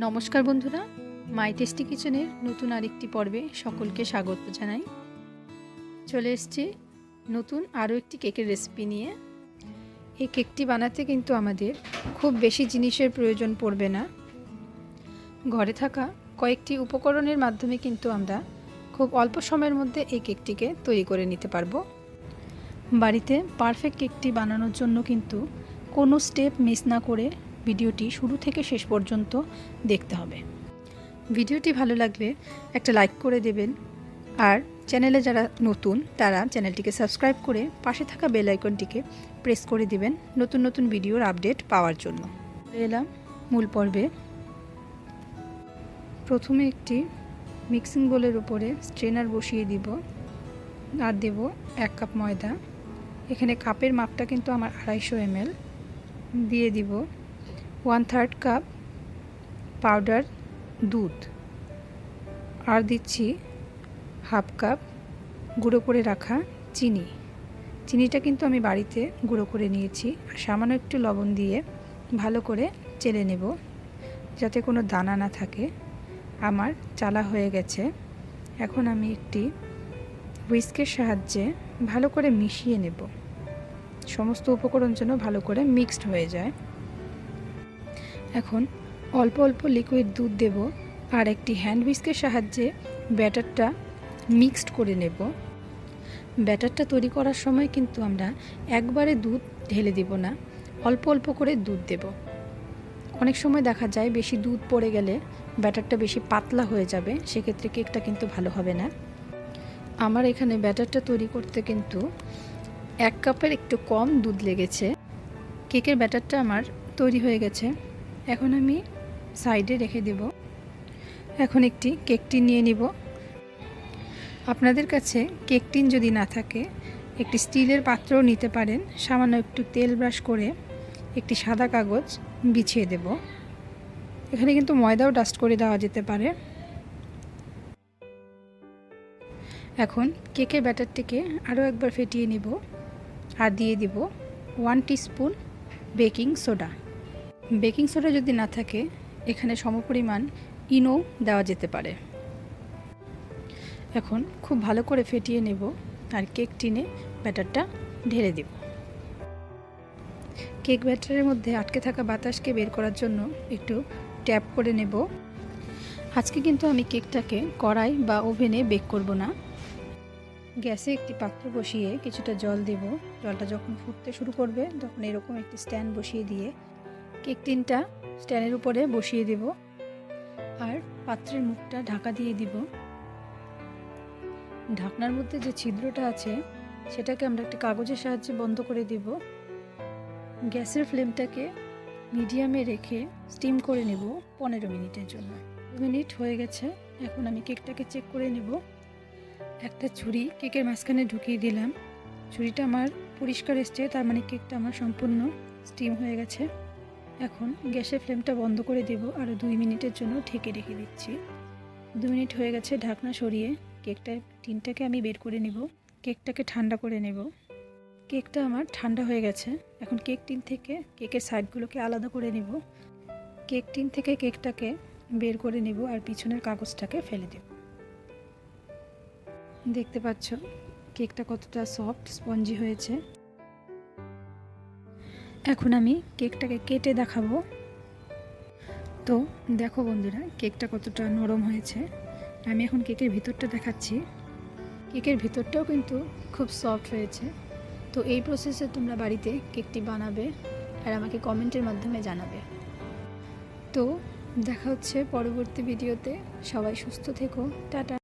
নমস্কার বন্ধুরা, মাই টেস্টি কিচেনের নতুন আরেকটি পর্বে সকলকে স্বাগত জানাই। চলে এসেছি নতুন আরও একটি কেকের রেসিপি নিয়ে। এই কেকটি বানাতে কিন্তু আমাদের খুব বেশি জিনিসের প্রয়োজন পড়বে না। ঘরে থাকা কয়েকটি উপকরণের মাধ্যমে কিন্তু আমরা খুব অল্প সময়ের মধ্যে এই কেকটিকে তৈরি করে নিতে পারবো। বাড়িতে পারফেক্ট কেকটি বানানোর জন্য কিন্তু কোনো স্টেপ মিস না করে ভিডিওটি শুরু থেকে শেষ পর্যন্ত দেখতে হবে। ভিডিওটি ভালো লাগলে একটা লাইক করে দেবেন, আর চ্যানেলে যারা নতুন তারা চ্যানেলটিকে সাবস্ক্রাইব করে পাশে থাকা বেল আইকনটিকে প্রেস করে দিবেন নতুন নতুন ভিডিওর আপডেট পাওয়ার জন্য। এলাম মূল পর্বে। প্রথমে একটি মিক্সিং বোলের উপরে স্ট্রেনার বসিয়ে দিব আর দেব 1 কাপ ময়দা। এখানে কাপের মাপটা কিন্তু আমার 250 ml। দিয়ে দিব 1/3 কাপ পাউডার দুধ, আর দিচ্ছি 1/2 কাপ গুঁড়ো করে রাখা চিনি। চিনিটা কিন্তু আমি বাড়িতে গুঁড়ো করে নিয়েছি, আর সামান্য একটু লবণ দিয়ে ভালো করে চেলে নেব যাতে কোনো দানা না থাকে। আমার চালা হয়ে গেছে। এখন আমি একটি হুইস্কের সাহায্যে ভালো করে মিশিয়ে নেব, সমস্ত উপকরণ যেন ভালো করে মিক্সড হয়ে যায়। এখন অল্প অল্প লিকুইড দুধ দেব, আর একটি হ্যান্ড হুইস্কের সাহায্যে ব্যাটারটা মিক্সড করে নেব। ব্যাটারটা তৈরি করার সময় কিন্তু আমরা একবারে দুধ ঢেলে দেব না, অল্প অল্প করে দুধ দেব। অনেক সময় দেখা যায় বেশি দুধ পড়ে গেলে ব্যাটারটা বেশি পাতলা হয়ে যাবে, সেক্ষেত্রে কেকটা কিন্তু ভালো হবে না। আমার এখানে ব্যাটারটা তৈরি করতে কিন্তু 1 কাপের একটু কম দুধ লেগেছে। কেকের ব্যাটারটা আমার তৈরি হয়ে গেছে। এখন আমি সাইডে রেখে দেব। এখন একটি কেক টিন নিয়ে নিব। আপনাদের কাছে কেক টিন যদি না থাকে একটি স্টিলের পাত্রও নিতে পারেন। সামান্য একটু তেল ব্রাশ করে একটি সাদা কাগজ বিছিয়ে দেব। এখানে কিন্তু ময়দাও ডাস্ট করে দেওয়া যেতে পারে। এখন কেকের ব্যাটারটিকে আরও একবার ফেটিয়ে নিব, আর দিয়ে দিব 1 teaspoon baking soda. Baking soda যদি না থাকে এখানে সমপরিমাণ ইনো দেওয়া যেতে পারে। এখন খুব ভালো করে ফেটিয়ে নেব, আর কেক টিনে ব্যাটারটা ঢেলে দেব। কেক ব্যাটারের মধ্যে আটকে থাকা বাতাসকে বের করার জন্য একটু ট্যাপ করে নেব। আজকে কিন্তু আমি কেকটাকে কড়াই বা ওভেনে বেক করব না। গ্যাসে একটি পাত্র বসিয়ে কিছুটা জল দেব। জলটা যখন ফুটতে শুরু করবে তখন এরকম একটি স্ট্যান্ড বসিয়ে দিয়ে কেক টিনটা স্ট্যান্ডের উপরে বসিয়ে দেব, আর পাত্রের মুখটা ঢাকা দিয়ে দিব। ঢাকনার মধ্যে যে ছিদ্রটা আছে সেটাকে আমরা একটা কাগজের সাহায্যে বন্ধ করে দেব। গ্যাসের ফ্লেমটাকে মিডিয়ামে রেখে স্টিম করে নেব 15 মিনিটের জন্য। 2 মিনিট হয়ে গেছে। এখন আমি কেকটাকে চেক করে নেব। একটা ছুরি কেকের মাঝখানে ঢুকিয়ে দিলাম। ছুরিটা আমার পরিষ্কার এসছে, তার মানে কেকটা আমার সম্পূর্ণ স্টিম হয়ে গেছে। এখন গ্যাসের ফ্লেমটা বন্ধ করে দেব, আরও 2 মিনিটের জন্য ঢেকে রেখে দিচ্ছি। 2 মিনিট হয়ে গেছে। ঢাকনা সরিয়ে কেকটা টিনটাকে আমি বের করে নেব। কেকটাকে ঠান্ডা করে নেব। কেকটা আমার ঠান্ডা হয়ে গেছে। এখন কেক টিন থেকে কেকের সাইডগুলোকে আলাদা করে নেব। কেক টিন থেকে কেকটাকে বের করে নেব, আর পিছনের কাগজটাকে ফেলে দেব। দেখতে পাচ্ছ কেকটা কতটা সফট স্পঞ্জি হয়েছে। এখন আমি কেকটাকে কেটে দেখাবো। তো দেখো বন্ধুরা, কেকটা কতটা নরম হয়েছে। আমি এখন কেকের ভিতরটা দেখাচ্ছি। কেকের ভিতরটাও কিন্তু খুব সফট হয়েছে। তো এই প্রসেসে তোমরা বাড়িতে কেকটি বানাবে আর আমাকে কমেন্টের মাধ্যমে জানাবে। তো দেখা হচ্ছে পরবর্তী ভিডিওতে। সবাই সুস্থ থেকো। টাটা।